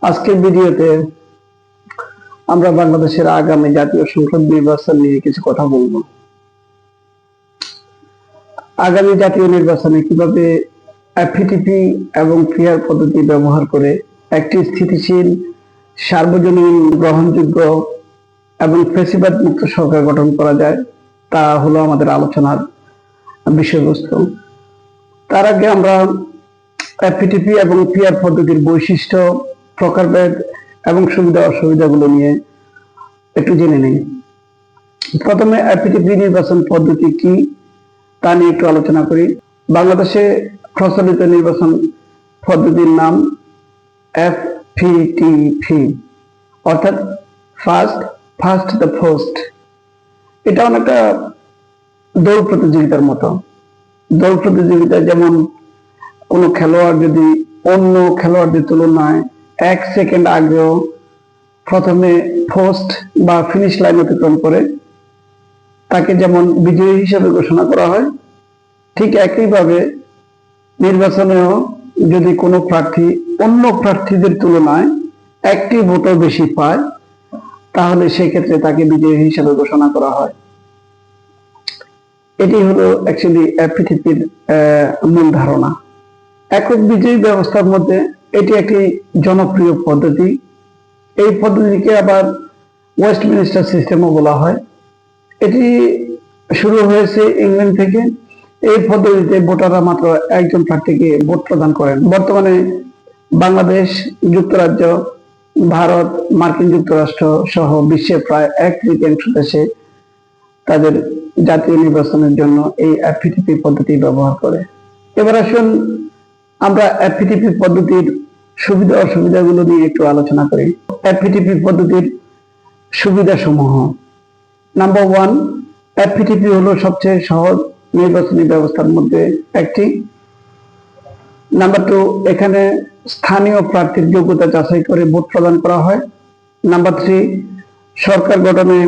আজকের ভিডিওতে আমরা বাংলাদেশের আগামী জাতীয় সংসদ নির্বাচন নিয়ে কিছু কথা বলবো। আগামী জাতীয় নির্বাচনে কিভাবে এফপিটিপি এবং ফেয়ার পদ্ধতি ব্যবহার করে একটি স্থিতিশীল, সার্বজনীন, গ্রহণযোগ্য এবং ফ্যাসিবাদ মুক্ত সরকার গঠন করা যায়, তা হলো আমাদের আলোচনার বিষয়বস্তু। তার আগে আমরা এফপিটিপি এবং ফেয়ার পদ্ধতির বৈশিষ্ট্য, প্রকারভেদ এবং সুবিধা অসুবিধাগুলো নিয়ে একটু জেনে নেই। প্রথমে এফপিটিপি নির্বাচন পদ্ধতি কি তা নিয়ে একটু আলোচনা করি। বাংলাদেশে প্রচলিত নির্বাচন পদ্ধতির নাম এফপিটিপি, অর্থাৎ ফার্স্ট দ্য পোস্ট। এটা অনেকটা দৌড় প্রতিযোগিতার মতো। দৌড় প্রতিযোগিতা যেমন কোনো খেলোয়াড় যদি অন্য খেলোয়াড়দের তুলনায় 1 সেকেন্ড আগেও প্রথমে পোস্ট বা ফিনিশ লাইন অতিক্রম করে তাকে যেমন বিজয়ী হিসেবে ঘোষণা করা হয়, ঠিক একইভাবে নির্বাচনেও যদি কোনো প্রার্থী অন্য প্রার্থীদের তুলনায় একটি ভোটও বেশি পায়, তাহলে সেক্ষেত্রে তাকে বিজয়ী হিসেবে ঘোষণা করা হয়। এটি হলো অ্যাকচুয়ালি এফপিটিপির মূল ধারণা। একক বিজয়ী ব্যবস্থার মধ্যে এটি একটি জনপ্রিয় পদ্ধতি। এই পদ্ধতিকে আবার ওয়েস্টমিনিস্টার সিস্টেমও বলা হয়। এটি শুরু হয়েছে ইংল্যান্ড থেকে। এই পদ্ধতিতে ভোটাররা মাত্র একজন প্রার্থীকে ভোট প্রদান করেন। বর্তমানে বাংলাদেশ, যুক্তরাজ্য, ভারত, মার্কিন যুক্তরাষ্ট্র সহ বিশ্বের প্রায় 1/3 দেশে তাদের জাতীয় নির্বাচনের জন্য এই এফপিটিপি পদ্ধতি ব্যবহার করে। এবার আসুন আমরা এফপিটিপি পদ্ধতির সুবিধা অসুবিধাগুলো নিয়ে একটু আলোচনা করি। এফপিটিপি পদ্ধতির সুবিধাসমূহ। নাম্বার 1, এফপিটিপি হলো সবচেয়ে সহজ নির্বাচনী ব্যবস্থার মধ্যে একটি। নাম্বার 2, এখানে স্থানীয় প্রার্থীর যোগ্যতা যাচাই করে ভোট প্রদান করা হয়। নাম্বার 3, সরকার গঠনে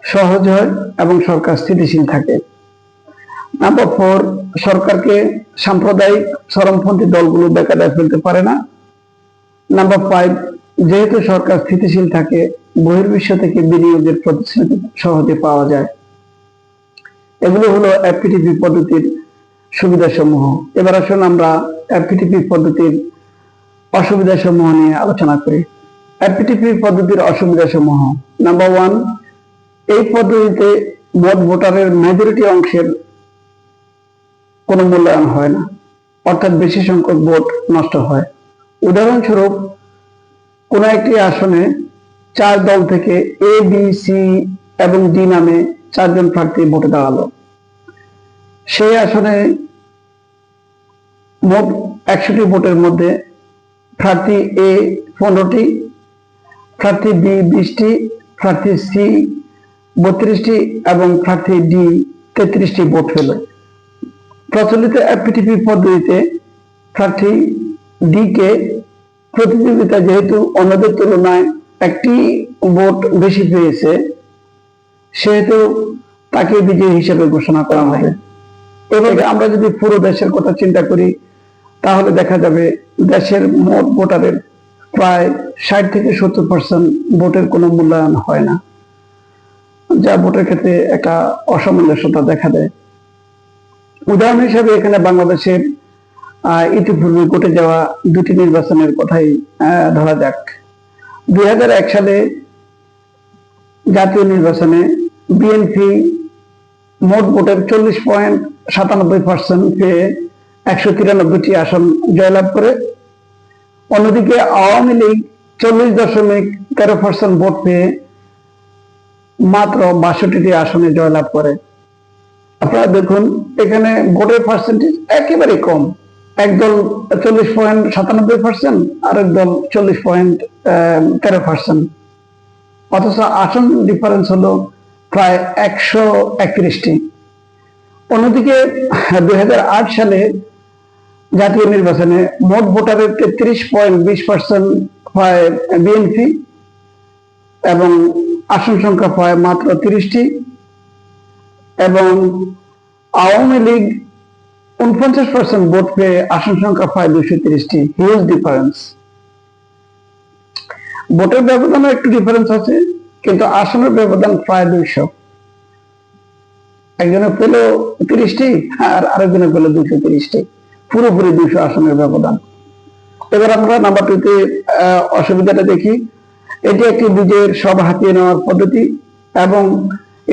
সহজ হয় এবং সরকার স্থিতিশীল থাকে। নাম্বার 4, সরকারকে সাম্প্রদায়িক চরমপন্থী দলগুলো বেকায়দায় ফেলতে পারে না। নাম্বার 5, যেহেতু সরকার স্থিতিশীল থাকে, বহির্বিশ্ব থেকে বিনিয়োগের প্রতিশ্রুতি সহজে পাওয়া যায়। এগুলো হলো এফপিটিপি পদ্ধতির সুবিধাসমূহ। এবার আসুন আমরা এফপিটিপি পদ্ধতির অসুবিধাসমূহ নিয়ে আলোচনা করি। এফপিটিপি পদ্ধতির অসুবিধাসমূহ। নাম্বার 1, এই পদ্ধতিতে মোট ভোটারের মেজরিটি অংশের কোনো মূল্যায়ন হয় না, অর্থাৎ বেশি সংখ্যক ভোট নষ্ট হয়। উদাহরণস্বরূপ, কোনো একটি আসনে 4 দল থেকে এ, বি, সি এবং ডি নামে 4 জন প্রার্থী ভোটে দাঁড়ালো। সেই আসনে মোট 100টি ভোটের মধ্যে প্রার্থী এ 15টি, প্রার্থী বি 20টি, প্রার্থী সি 32টি এবং প্রার্থী ডি 33টি ভোট পেল। প্রচলিত এফপিটিপি পদ্ধতিতে প্রার্থী ডি কে প্রতিযোগিতা যেহেতু অন্যদের তুলনায় একটি ভোট বেশি পেয়েছে, সেহেতু তাকে বিজয়ী হিসেবে ঘোষণা করা হবে। এভাবে আমরা যদি পুরো দেশের কথা চিন্তা করি, তাহলে দেখা যাবে দেশের মোট ভোটারের প্রায় 60 থেকে 70% ভোটের কোনো মূল্যায়ন হয় না, যা ভোটের ক্ষেত্রে একটা অসামঞ্জস্যতা দেখা দেয়। উদাহরণ হিসেবে এখানে বাংলাদেশের ইতিপূর্বে ঘটে যাওয়া 2টি নির্বাচনের কথাই ধরা যাক। 2001 সালে জাতীয় নির্বাচনে বিএনপি মোট ভোটের 40.97% পেয়ে 193টি আসন জয়লাভ করে। অন্যদিকে আওয়ামী লীগ 40.13% ভোট পেয়ে মাত্র 62টি আসনে জয়লাভ করে। আপনারা দেখুন, এখানে ভোটের পার্সেন্টেজ একেবারে কম। একদল 40.97%, আরেক দল 40.13%, অথচ আসন ডিফারেন্স হলো প্রায় 131টি। অন্যদিকে 2008 সালে জাতীয় নির্বাচনে মোট ভোটারের 33.20% পায় বিএনপি এবং আসন সংখ্যা পায় মাত্র 30টি, এবং আওয়ামী লীগ 49% ভোট পেয়ে আসন সংখ্যা পায় 230টি। Huge difference. ভোটের ব্যবধানে একটু ডিফারেন্স আছে, কিন্তু আসনের ব্যবধান প্রায় 200। একজনে পেল 30টি আর আরেকজনে পেল 230টি, পুরোপুরি 200 আসনের ব্যবধান। এবার আমরা নাম্বার 2-তে অসুবিধাটা দেখি। এটি একটি বিজয়ের সব হাতিয়ে নেওয়ার পদ্ধতি এবং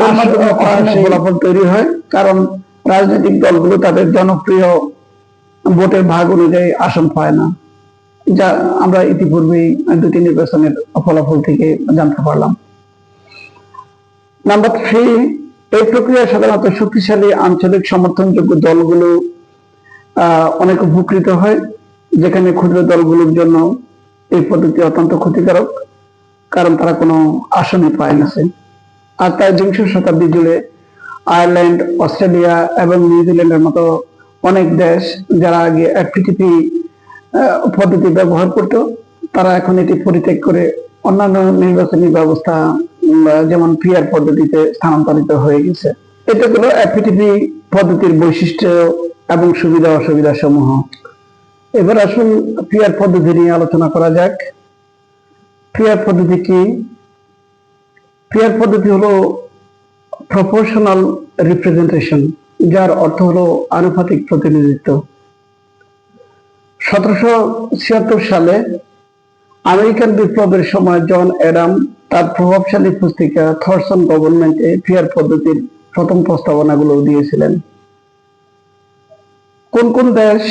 এর মাধ্যমে ফলাফল তৈরি হয়, কারণ রাজনৈতিক দলগুলো তাদের জনপ্রিয় ভোটের ভাগ অনুযায়ী আসন পায় না, যা আমরা ইতিপূর্বেই 2টি নির্বাচনের ফলাফল থেকে জানতে পারলাম। নাম্বার 3, এই প্রক্রিয়া সাধারণত শক্তিশালী আঞ্চলিক সমর্থনযোগ্য দলগুলো অনেক উপকৃত হয়, যেখানে ক্ষুদ্র দলগুলোর জন্য এই পদ্ধতি অত্যন্ত ক্ষতিকারক, কারণ তারা কোনো আসনই পায় না। আর তাই 20 শতাব্দী জুড়ে আয়ারল্যান্ড, অস্ট্রেলিয়া এবং নিউজিল্যান্ডের মতো অনেক দেশ যারা আগে এফপিটিপি পদ্ধতি ব্যবহার করত, তারা এখন এটি পরিত্যাগ করে অন্যান্য নির্বাচনী ব্যবস্থা যেমন পিআর পদ্ধতিতে স্থানান্তরিত হয়ে গেছে। এটা হলো এফপিটিপি পদ্ধতির বৈশিষ্ট্য এবং সুবিধা অসুবিধা সমূহ। এবার আসুন পিআর পদ্ধতি নিয়ে আলোচনা করা যাক। পিআর পদ্ধতি কি? পিআর পদ্ধতি হলো প্রপোর্শনাল রিপ্রেজেন্টেশন, যার অর্থ হলো আনুপাতিক প্রতিনিধিত্ব। 1776 সালে আমেরিকান বিপ্লবের সময় জন অ্যাডাম তার প্রভাবশালী পুস্তিকা থরসন গভর্নমেন্টে পিআর পদ্ধতির প্রথম প্রস্তাবনাগুলো দিয়েছিলেন। কোন কোন দেশ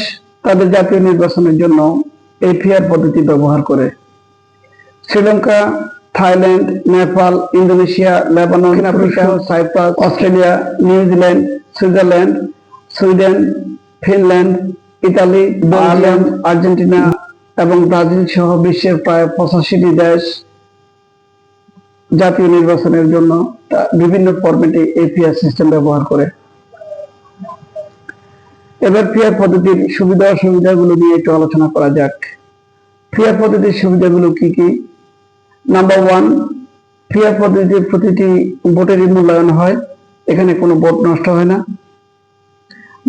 তাদের জাতীয় নির্বাচনের জন্য এই পিআর পদ্ধতি ব্যবহার করে? Sri Lanka, Thailand, Nepal, Indonesia, Lebanon, Africa, Cyprus, Australia, New Zealand, Switzerland, Sweden, Finland, Italy, Belgium, Argentina এবং ব্রাজিল সহ বিশ্বের প্রায় 85টি দেশ জাতীয় নির্বাচনের জন্য বিভিন্ন ফরম্যাটে এই পিআর সিস্টেম ব্যবহার করে। এবার পিআর পদ্ধতির সুবিধা অসুবিধাগুলো নিয়ে একটু আলোচনা করা যাক। পিআর পদ্ধতির সুবিধাগুলো কি কি? নাম্বার 1, পিআর পদ্ধতির প্রতিটি ভোটেরই মূল্যায়ন হয়, এখানে কোনো ভোট নষ্ট হয় না।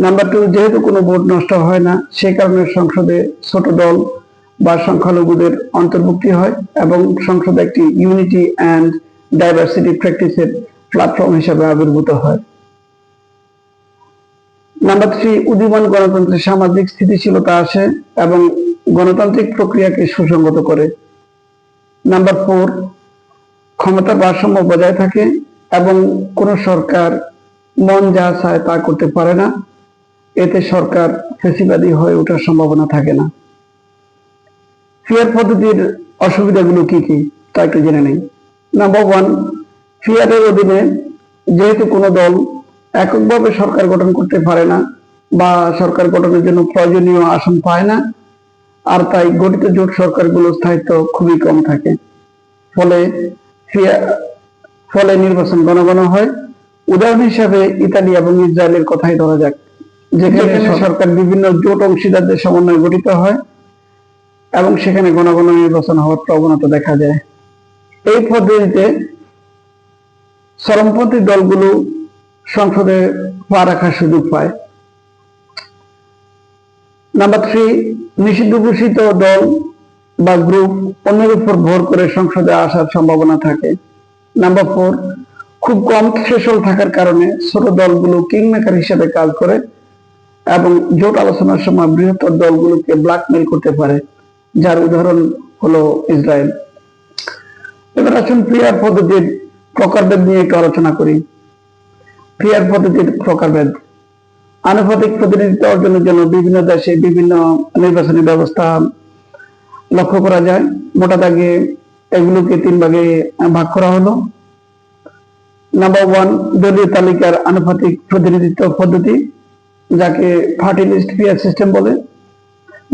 নাম্বার 2, যেহেতু কোনো ভোট নষ্ট হয় না, সেই কারণে সংসদে ছোট দল বা সংখ্যালঘুদের অন্তর্ভুক্তি হয় এবং সংসদে একটি ইউনিটি অ্যান্ড ডাইভার্সিটি প্র্যাকটিসের প্ল্যাটফর্ম হিসেবে আবির্ভূত হয়। নাম্বার 3, উদীয়মান গণতন্ত্রের সামাজিক স্থিতিশীলতা আসে এবং গণতান্ত্রিক প্রক্রিয়াকে সুসংগত করে। নাম্বার 4, ক্ষমতার ভারসাম্য বজায় থাকে এবং কোনো সরকার মন যা চায় তা করতে পারে না, এতে সরকার ফ্যাসিবাদী হয়ে ওঠার সম্ভাবনা থাকে না। পিআর পদ্ধতির অসুবিধাগুলো কি কি তা একটু জেনে নেই। নাম্বার 1, পিআরের অধীনে যেহেতু কোনো দল এককভাবে সরকার গঠন করতে পারে না বা সরকার গঠনের জন্য প্রয়োজনীয় আসন পায় না, আর তাই গঠিত জোট সরকারগুলোর স্থায়িত্ব খুবই কম থাকে, ফলে নির্বাচন ঘন ঘন হয়। উদাহরণ হিসাবে ইতালি এবং ইসরায়েলের কথাই ধরা যাক, যেখানে সরকার বিভিন্ন জোট অংশীদারদের সমন্বয়ে গঠিত হয় এবং সেখানে ঘন ঘন নির্বাচন হওয়ার প্রবণতা দেখা যায়। এই পদ্ধতিতে চরমপন্থী দলগুলো সংসদে পা রাখার সুযোগ পায়। নাম্বার 3, নিষিদ্ধ ঘোষিত দল বা গ্রুপ অন্যের উপর ভর করে সংসদে আসার সম্ভাবনা থাকে। নাম্বার 4, খুব কম থ্রেশহোল্ড থাকার কারণে ছোট দলগুলো কিংমেকার হিসেবে কাজ করে এবং জোট আলোচনার সময় বৃহত্তর দলগুলোকে ব্ল্যাকমেইল করতে পারে, যার উদাহরণ হলো ইসরায়েল। এবার আসুন পিআর পদ্ধতির প্রকারভেদ নিয়ে একটু আলোচনা করি। পিআর পদ্ধতির প্রকারভেদ। আনুপাতিক প্রতিনিধিত্ব অর্জনের জন্য বিভিন্ন দেশে বিভিন্ন নির্বাচনী ব্যবস্থা লক্ষ্য করা যায়। মোটা দাগে এগুলোকে 3 ভাগে ভাগ করা হলো। নাম্বার 1, দলীয় তালিকার আনুপাতিক প্রতিনিধিত্ব পদ্ধতি, যাকে পার্টি লিস্ট পিআর সিস্টেম বলে।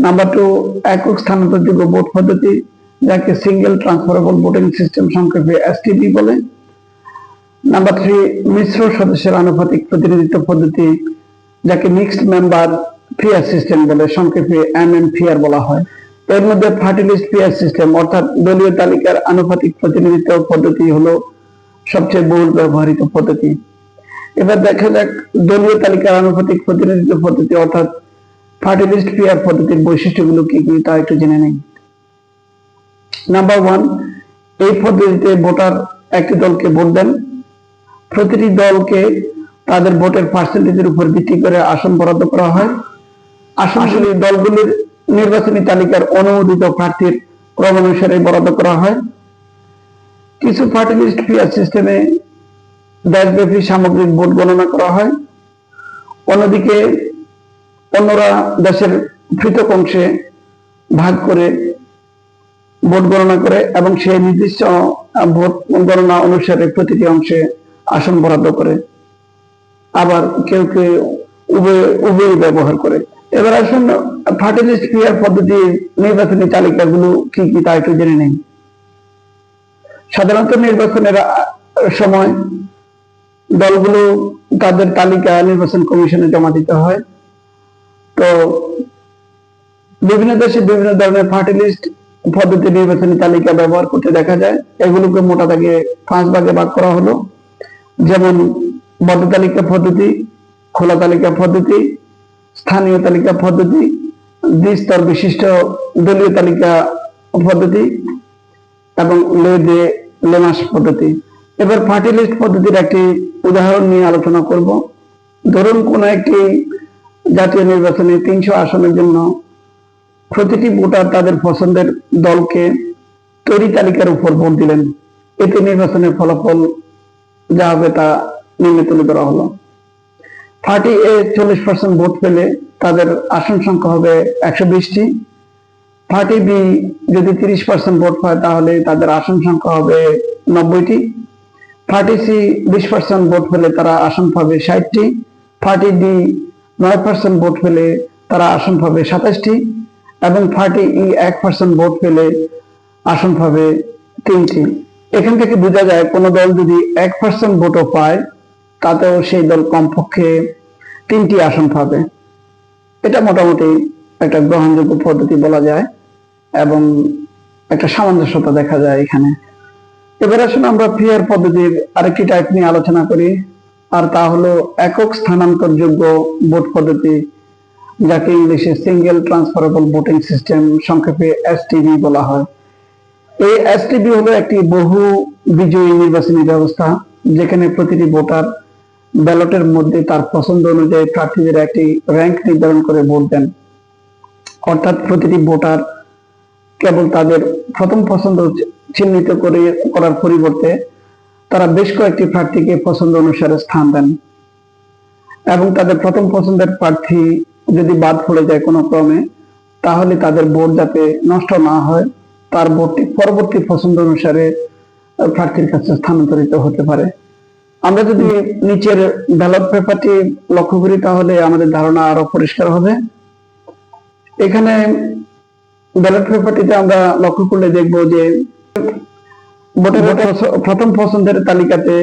নাম্বার 2, একক স্থানান্তরযোগ্য ভোট পদ্ধতি, যাকে সিঙ্গেল ট্রান্সফারেবল ভোটিং সিস্টেম সংক্ষেপে এসটিপি বলে। নাম্বার 3, মিশ্র সদস্যের আনুপাতিক প্রতিনিধিত্ব পদ্ধতি, যাকে মিক্সড মেম্বার পিআর সিস্টেম বলে, সংক্ষেপে এমএমপিআর বলা হয়। এর মধ্যে পার্টি লিস্ট পিআর সিস্টেম অর্থাৎ দলীয় তালিকার আনুপাতিক প্রতিনিধিত্ব পদ্ধতি হলো সবচেয়ে বহুল ব্যবহৃত পদ্ধতি। এবার দেখা যাক দলীয় তালিকার আনুপাতিক প্রতিনিধিত্ব পদ্ধতি অর্থাৎ পার্টি লিস্ট পিআর পদ্ধতির বৈশিষ্ট্যগুলো কি কি তা একটু জেনে নেই। নাম্বার ওয়ান, এই পদ্ধতিতে ভোটার একটি দলকে ভোট দেন। প্রতিটি দলকে তাদের ভোটের পার্সেন্টেজের উপর ভিত্তি করে আসন বরাদ্দ করা হয়। আসনগুলি দলগুলির নির্বাচনী তালিকার অনুমোদিত প্রার্থীর ক্রমানুসারে বরাদ্দ করা হয়। কিছু পার্টি লিস্ট পিআর সিস্টেমে দেশব্যাপী সামগ্রিক ভোট গণনা করা হয়। অন্যদিকে অন্যরা দেশের পৃথক অংশে ভাগ করে ভোট গণনা করে এবং সেই নির্দিষ্ট ভোট গণনা অনুসারে প্রতিটি অংশে আসন বরাদ্দ করে। আবার কেউ কেউ উভয় ব্যবহার করে। এবার আসুন পার্টি লিস্ট পিআর পদ্ধতির নির্বাচনী তালিকাগুলো কি কি তা একটু জেনে নেই। সাধারণত নির্বাচনের সময় দলগুলো তাদের তালিকা নির্বাচন কমিশনে জমা দিতে হয়। তো বিভিন্ন দেশে বিভিন্ন ধরনের পার্টি লিস্ট পদ্ধতি নির্বাচনী তালিকা ব্যবহার করতে দেখা যায়। এগুলোকে মোটা দাগে 5 ভাগে ভাগ করা হলো, যেমন বদ্ধ তালিকা পদ্ধতি, খোলা তালিকা পদ্ধতি, স্থানীয় তালিকা পদ্ধতি, দ্বিস্তর বিশিষ্ট দলীয় তালিকা পদ্ধতি এবং লেমাস পদ্ধতি। এবার পার্টি লিস্ট পদ্ধতির একটি উদাহরণ নিয়ে আলোচনা করব। ধরুন কোন একটি জাতীয় নির্বাচনে 300 আসনের জন্য প্রতিটি ভোটার তাদের পছন্দের দলকে তৈরি তালিকার উপর ভোট দিলেন। এতে নির্বাচনের ফলাফল যা হবে তা নিম্নে তুলে ধরা হলো। পার্টি এ 40% ভোট পেলে তাদের আসন সংখ্যা হবে 120টি। পার্টি বি যদি 30% ভোট পায় তাহলে তাদের আসন সংখ্যা হবে 90টি। পার্টি সি 20% ভোট পেলে তারা আসন পাবে 60টি। পার্টি ডি 9% ভোট পেলে তারা আসন পাবে 27টি এবং পার্টি ই 1% ভোট পেলে আসন পাবে 3টি। এখান থেকে বোঝা যায় কোন দল যদি 1% ভোটও পায় তাতেও সেই দল কমপক্ষে 3টি আসন পাবে। এটা মোটামুটি একটা গ্রহণযোগ্য পদ্ধতি বলা যায় এবং একটা সামঞ্জস্যতা দেখা যায় এখানে। এবার আসুন আমরা পিআর পদ্ধতির আরেকটি টাইপ নিয়ে আলোচনা করি, আর তা হলো একক স্থানান্তরযোগ্য ভোট পদ্ধতি, যাকে ইংলিশে সিঙ্গেল ট্রান্সফারেবল ভোটিং সিস্টেম, সংক্ষেপে এসটিভি বলা হয়। এই এসটিভি হলো একটি বহু বিজয়ী নির্বাচনী ব্যবস্থা, যেখানে প্রতিটি ভোটার ব্যালটের মধ্যে তার পছন্দ অনুযায়ী প্রার্থীদের একটি র্যাঙ্ক নির্ধারণ করে ভোট দেন। অর্থাৎ প্রতিটি ভোটার কেবল তাদের প্রথম পছন্দ চিহ্নিত করার পরিবর্তে তারা বেশ কয়েকটি প্রার্থীকে পছন্দ অনুসারে স্থান দেন এবং তাদের প্রথম পছন্দের প্রার্থী যদি বাদ পড়ে যায় কোনো ক্রমে, তাহলে তাদের ভোট যাতে নষ্ট না হয় তার ভোটটি পরবর্তী পছন্দ অনুসারে প্রার্থীর কাছে স্থানান্তরিত হতে পারে। আমরা যদি নিচের ব্যালট পেপারটি লক্ষ্য করি তাহলে আমাদের ধারণা আরো পরিষ্কার হবে। এখানে ব্যালট পেপারটিতে আমরা লক্ষ্য করলে দেখব যে ভোটের প্রথম পছন্দের তালিকাতে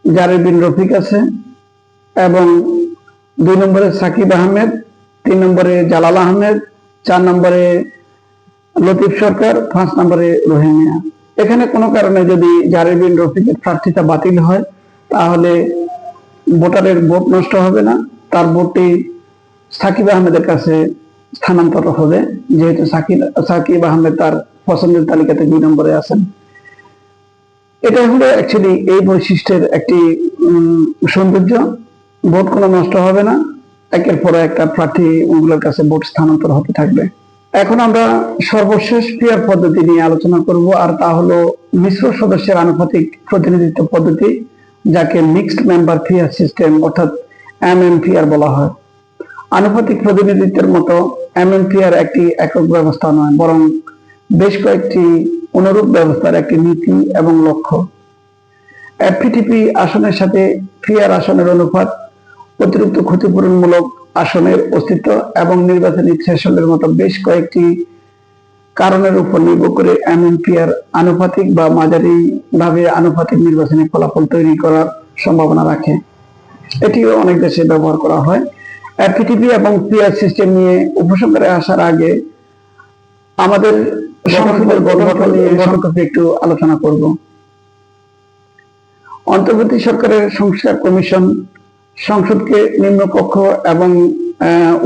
জারির বিন রফিক আছে এবং 2 নম্বরে সাকিব আহমেদ, 3 নম্বরে জালাল আহমেদ, 4 নম্বরে লতিফ সরকার, 5 নম্বরে রহিম মিয়া। এখানে কোনো কারণে যদি জারির বিন রফিকের প্রার্থিতা বাতিল হয় তাহলে ভোটারের ভোট নষ্ট হবে না, তার ভোটটি সাকিব আহমেদের কাছে স্থানান্তর হবে, যেহেতু সাকিব আহমেদ তার পছন্দের তালিকাতে 2 নম্বরে আছেন। এটা হলো অ্যাকচুয়ালি এই বৈশিষ্ট্যের একটি সৌন্দর্য, ভোট কোনো নষ্ট হবে না, একের পর একটা প্রার্থী ওগুলোর কাছে ভোট স্থানান্তর হতে থাকবে। এখন আমরা সর্বশেষ পিআর পদ্ধতি নিয়ে আলোচনা করব, আর তা হলো মিশ্র সদস্যের আনুপাতিক প্রতিনিধিত্ব পদ্ধতি, যাকে মিক্সড মেম্বার পিআর সিস্টেম অর্থাৎ এমএমপিআর বলা হয়। আনুপাতিক প্রতিনিধিত্বের মতো এমএমপিআর একটি একক ব্যবস্থা নয়, বরং বেশ কয়েকটি অনুরূপ ব্যবস্থার একটি নীতি এবং লক্ষ্য। এফপিটিপি আসনের সাথে পিআর আসনের অনুপাত, অতিরিক্ত ক্ষতিপূরণমূলক আসনের অস্তিত্ব এবং নির্বাচনী থ্রেশহোল্ডের মতো বেশ কয়েকটি কারণের উপর নির্ভর করে এমএমপিআর আনুপাতিক বা মাঝারি ভাবে আনুপাতিক নির্বাচনী ফলাফল তৈরি করার সম্ভাবনা রাখে। এটিও অনেক দেশে ব্যবহার করা হয়। এফপিটিপি এবং পিআর সিস্টেম নিয়ে উপসংহারে আসার আগে আমাদের সংসদের গঠন নিয়ে সংক্ষেপে একটু আলোচনা করব। অন্তর্বর্তী সরকারের সংস্কার কমিশন সংসদকে নিম্নকক্ষ এবং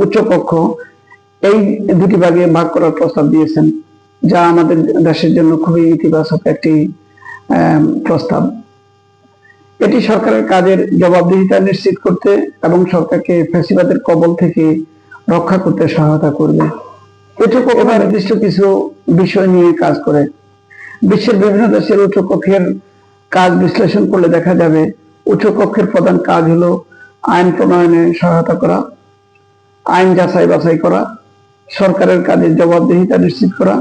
উচ্চকক্ষ এই দুটি ভাগে ভাগ করার প্রস্তাব দিয়েছেন। যা আমাদের দেশের জন্য খুবই ইতিবাচক একটি প্রস্তাব। এটি সরকারের কাজের জবাবদিহিতা নিশ্চিত করতে এবং সরকারকে ফ্যাসিবাদের কবল থেকে রক্ষা করতে সহায়তা করবে। উচ্চকক্ষ নির্দিষ্ট কিছু বিষয় নিয়ে কাজ করে। বিশ্বের বিভিন্ন দেশের উচ্চকক্ষের কাজ বিশ্লেষণ করলে দেখা যাবে উচ্চকক্ষের প্রধান কাজ হলো আইন প্রণয়নে সহায়তা করা, আইন যাচাই বাছাই করা, সরকারের কাজের জবাবদিহিতা নিশ্চিত করা,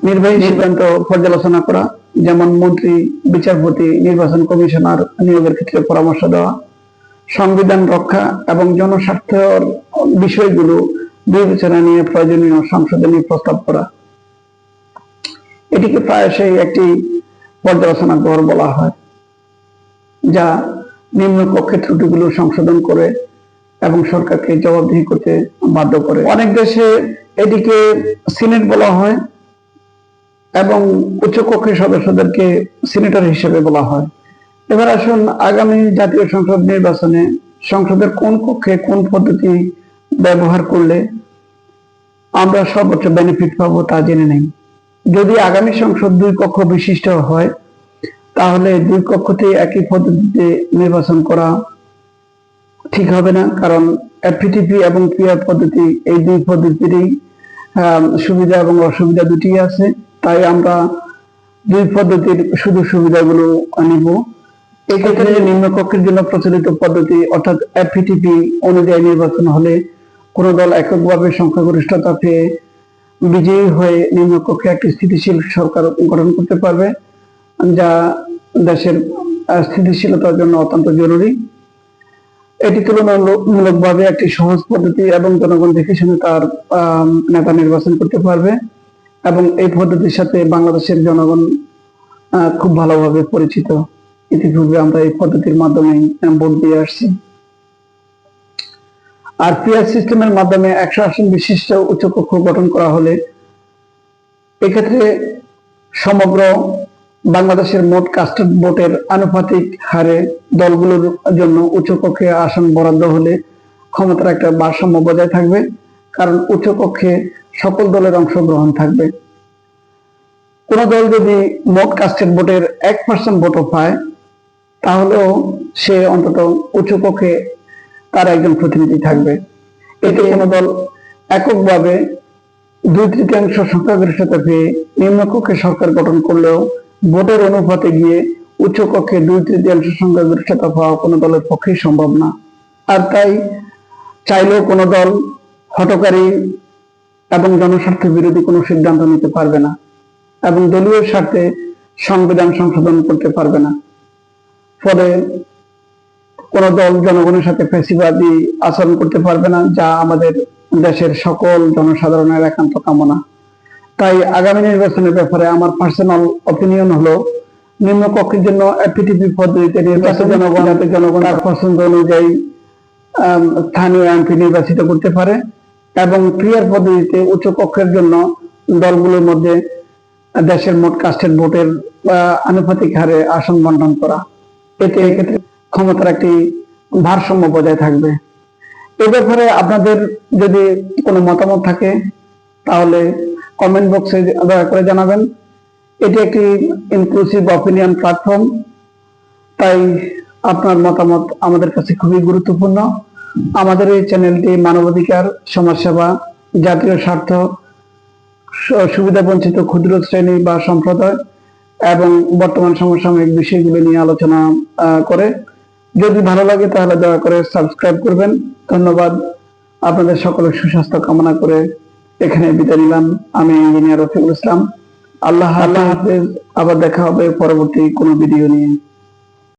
নির্বাহী সিদ্ধান্ত পর্যালোচনা করা, যেমন মন্ত্রী, বিচারপতি, নির্বাচন কমিশনার নিয়োগের ক্ষেত্রে পরামর্শ দেওয়া, সংবিধান রক্ষা এবং জনস্বার্থের বিষয়গুলো বিবেচনা নিয়ে প্রয়োজনীয় সংশোধনী প্রস্তাব করা। এটিকে প্রায়শই একটি পর্যালোচনা ঘর বলা হয়, যা নিম্নকক্ষের ত্রুটিগুলো সংশোধন করে এবং সরকারকে জবাবদিহি করতে বাধ্য করে। অনেক দেশে এটিকে সিনেট বলা হয় এবং উচ্চকক্ষের সদস্যদেরকে সিনেটর হিসেবে বলা হয়। এবার আসুন, আগামী জাতীয় সংসদ নির্বাচনে সংসদের কোন কক্ষে কোন পদ্ধতি ব্যবহার করলে আমরা সর্বোচ্চ বেনিফিট পাবো তা জেনে নেই। যদি আগামী সংসদ 2 কক্ষ বিশিষ্ট হয়, তাহলে 2 কক্ষতে একই পদ্ধতিতে নির্বাচন করা ঠিক হবে না, কারণ এফপিটিপি এবং পিআর পদ্ধতি, এই 2 পদ্ধতিরই সুবিধা এবং অসুবিধা দুটি আছে। তাই আমরা 2 পদ্ধতির শুধু সুবিধাগুলো নিব। এক্ষেত্রে নিম্নকক্ষের জন্য প্রচলিত পদ্ধতি অর্থাৎ এফপিটিপি অনুযায়ী নির্বাচন হলে কোন দল এককভাবে সংখ্যাগরিষ্ঠতা পেয়ে বিজয়ী হয়ে নিম্নকক্ষে একটি স্থিতিশীল সরকার গঠন করতে পারবে, যা দেশের স্থিতিশীলতার জন্য অত্যন্ত জরুরি। এটি তুলনামূলকভাবে একটি সহজ পদ্ধতি এবং জনগণ দেখে শুনে তার নেতা নির্বাচন করতে পারবে, এবং এই পদ্ধতির সাথে বাংলাদেশের জনগণ খুব ভালোভাবে পরিচিত। ইতিপূর্বে আমরা এই পদ্ধতির মাধ্যমে ভোট দিয়ে আসছি। আর পিআর সিস্টেমের মাধ্যমে 100 আসন বিশিষ্ট উচ্চকক্ষ গঠন করা হলে এক্ষেত্রে সমগ্র বাংলাদেশের মোট কাস্টেড ভোটের আনুপাতিক হারে দলগুলোর জন্য উচ্চকক্ষে আসন বরাদ্দ হলে ক্ষমতার একটা ভারসাম্য বজায় থাকবে, কারণ উচ্চকক্ষে সকল দলের অংশগ্রহণ থাকবে। কোন দল যদি মোট কাস্টেড ভোটের 1% ভোটও পায়, তাহলেও সে অন্তত উচ্চকক্ষে তার একজন প্রতিনিধি থাকবে। এতে কোন দল এককভাবে 2/3 সংখ্যাগরিষ্ঠতা পেয়ে নিম্নকক্ষে সরকার গঠন করলেও ভোটের অনুপাতে গিয়ে উচ্চকক্ষে 2/3 সংখ্যাগরিষ্ঠতা পাওয়া কোনো দলের পক্ষেই সম্ভব না। আর তাই চাইলেও কোনো দল হঠকারী এবং জনস্বার্থ বিরোধী কোনো সিদ্ধান্ত নিতে পারবে না এবং দলীয় স্বার্থে সংবিধান সংশোধন করতে পারবে না। ফলে কোন দল জনগণের সাথে ফ্যাসিবাদী আচরণ করতে পারবে না, যা আমাদের দেশের সকল জনসাধারণের একান্ত কামনা। তাই আগামী নির্বাচনের ব্যাপারে আমার পার্সোনাল অপিনিয়ন হলো, নিম্নকক্ষের জন্য এফপিটিপি পদ্ধতিতে নির্বাচন যাতে জনগণ তার পছন্দ অনুযায়ী স্থানীয় এমপি নির্বাচিত করতে পারে, এবং পিআর পদ্ধতিতে উচ্চকক্ষের জন্য দলগুলোর মধ্যে দেশের মোট কাস্টেড ভোটের আনুপাতিক হারে আসন বন্টন করা। এতে এক্ষেত্রে ক্ষমতার একটি ভারসাম্য বজায় থাকবে। এ ব্যাপারে আপনাদের যদি কোনো মতামত থাকে তাহলে কমেন্ট বক্সে দয়া করে জানাবেন। এটি একটি ইনক্লুসিভ অপিনিয়ন প্ল্যাটফর্ম, তাই আপনার মতামত আমাদের কাছে খুবই গুরুত্বপূর্ণ। আমাদের এই চ্যানেলটি মানবাধিকার, সমাজসেবা, জাতীয় স্বার্থ, সুবিধা বঞ্চিত ক্ষুদ্র শ্রেণী বা সম্প্রদায় এবং বর্তমান সমসাময়িক বিষয়গুলো নিয়ে আলোচনা করে। যদি ভালো লাগে তাহলে দয়া করে সাবস্ক্রাইব করবেন। ধন্যবাদ। আপনাদের সকলের সুস্বাস্থ্য কামনা করে এখানে বিদায় নিলাম। আমি ইঞ্জিনিয়ার রফিকুল ইসলাম। আল্লাহ হাফেজ। আবার দেখা হবে পরবর্তী কোনো ভিডিও নিয়ে।